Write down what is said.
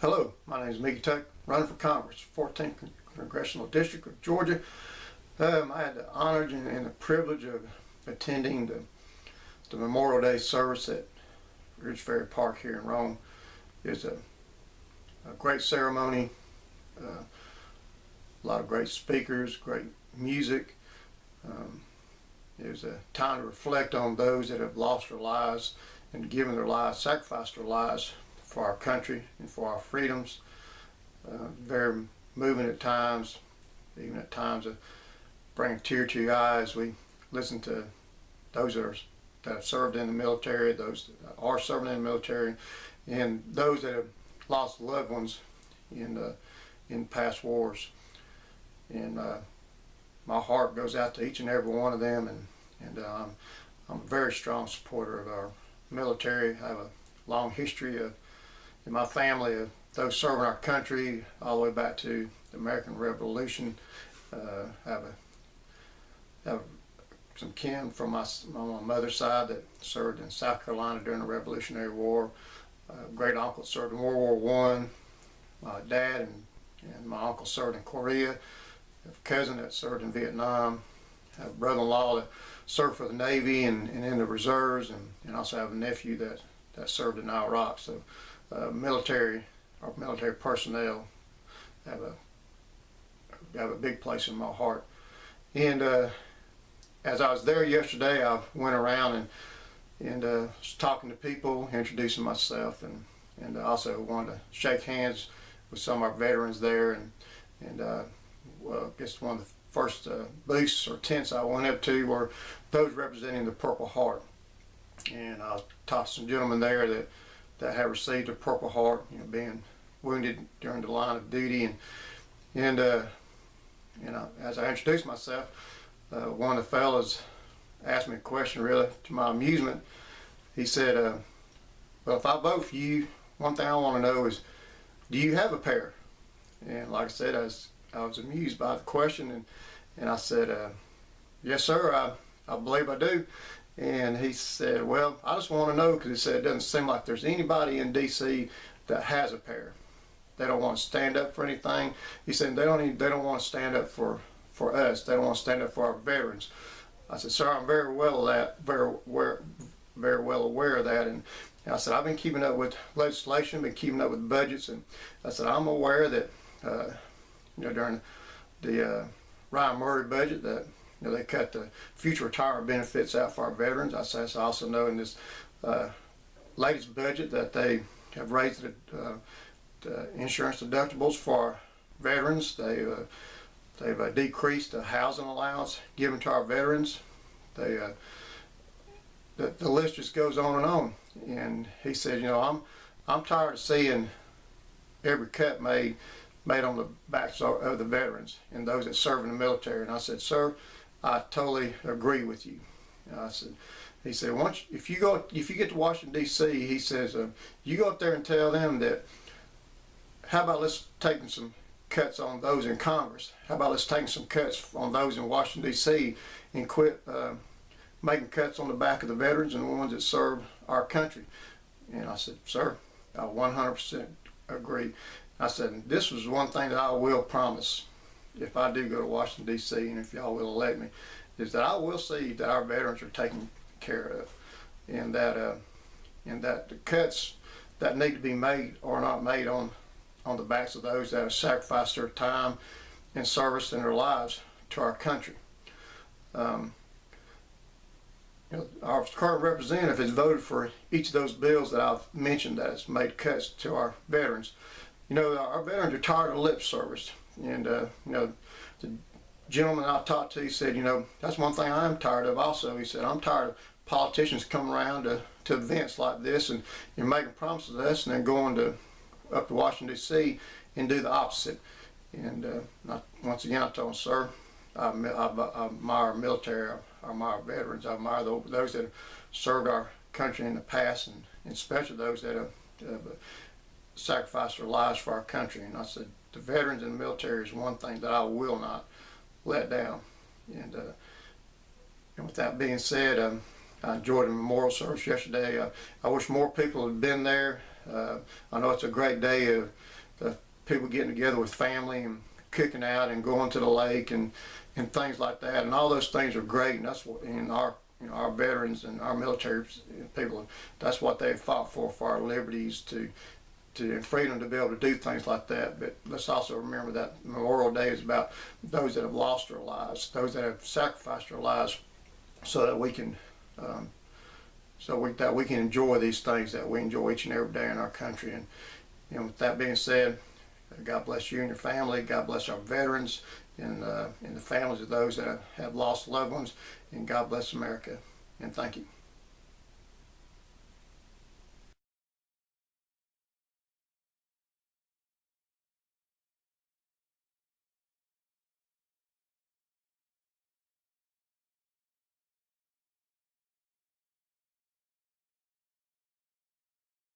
Hello, my name is Mickey Tuck, running for Congress, 14th Congressional District of Georgia. I had the honor and the privilege of attending the Memorial Day service at Ridge Ferry Park here in Rome. It was a great ceremony, a lot of great speakers, great music. It was a time to reflect on those that have lost their lives and given their lives, sacrificed their lives for our country and for our freedoms. Very moving at times, even at times of bringing a tear to your eyes. We listen to those that have served in the military, those that are serving in the military, and those that have lost loved ones in past wars. And my heart goes out to each and every one of them, and I'm a very strong supporter of our military. I have a long history in my family of those serving our country all the way back to the American Revolution. I have some kin from my mother's side that served in South Carolina during the Revolutionary War. Great uncle served in World War I. My dad and my uncle served in Korea. I have a cousin that served in Vietnam. I have a brother-in-law that served for the Navy and in the reserves, and also have a nephew that served in Iraq. So our military personnel have a big place in my heart. And as I was there yesterday, I went around and was talking to people, introducing myself, and also wanted to shake hands with some of our veterans there. And well, I guess one of the first booths or tents I went up to were those representing the Purple Heart. And I talked to some gentlemen there that have received a Purple Heart, being wounded during the line of duty. And as I introduced myself, one of the fellows asked me a question, really to my amusement. He said, well, if I vote for you, one thing I want to know is, do you have a pair? And like I said, I was amused by the question, and I said, yes, sir, I believe I do. And he said, well, I just want to know, because he said it doesn't seem like there's anybody in D.C. that has a pair. They don't want to stand up for anything. He said they don't want to stand up for us. They don't want to stand up for our veterans. I said, sir, I'm very well aware of that. And I said, I've been keeping up with legislation, been keeping up with budgets, and I said, I'm aware that during the Ryan Murray budget that they cut the future retirement benefits out for our veterans. I also know in this latest budget that they have raised the insurance deductibles for our veterans. They've decreased the housing allowance given to our veterans. The list just goes on and on. And he said, I'm tired of seeing every cut made on the backs of the veterans and those that serve in the military. And I said, sir, I totally agree with you. He said, if you get to Washington D.C., he says, you go up there and tell them that, how about let's taking some cuts on those in Congress? How about let's taking some cuts on those in Washington D.C. and quit making cuts on the back of the veterans and the ones that serve our country? And I said, sir, I 100% agree. I said, this was one thing that I will promise if I do go to Washington, D.C., and if y'all will elect me, is that I will see that our veterans are taken care of, and that the cuts that need to be made are not made on the backs of those that have sacrificed their time and service and their lives to our country. Our current representative has voted for each of those bills that I've mentioned that has made cuts to our veterans. Our veterans are tired of lip service. And the gentleman I talked to said, that's one thing I'm tired of also. He said, I'm tired of politicians coming around to events like this and making promises to us and then going up to Washington, D.C. and do the opposite. And once again, I told him, sir, I admire our military, I admire our veterans, I admire those that have served our country in the past, and especially those that have sacrificed their lives for our country. And I said, the veterans in the military is one thing that I will not let down. And with that being said, I enjoyed the memorial service yesterday. I wish more people had been there. I know it's a great day of people getting together with family and cooking out and going to the lake and things like that. And all those things are great. And that's what in our our veterans and our military people, that's what they fought for our liberties and freedom to be able to do things like that. But let's also remember that Memorial Day is about those that have lost their lives, those that have sacrificed their lives, so that we can that we can enjoy these things that we enjoy each and every day in our country. And with that being said, God bless you and your family. God bless our veterans and the families of those that have lost loved ones. And God bless America. And thank you.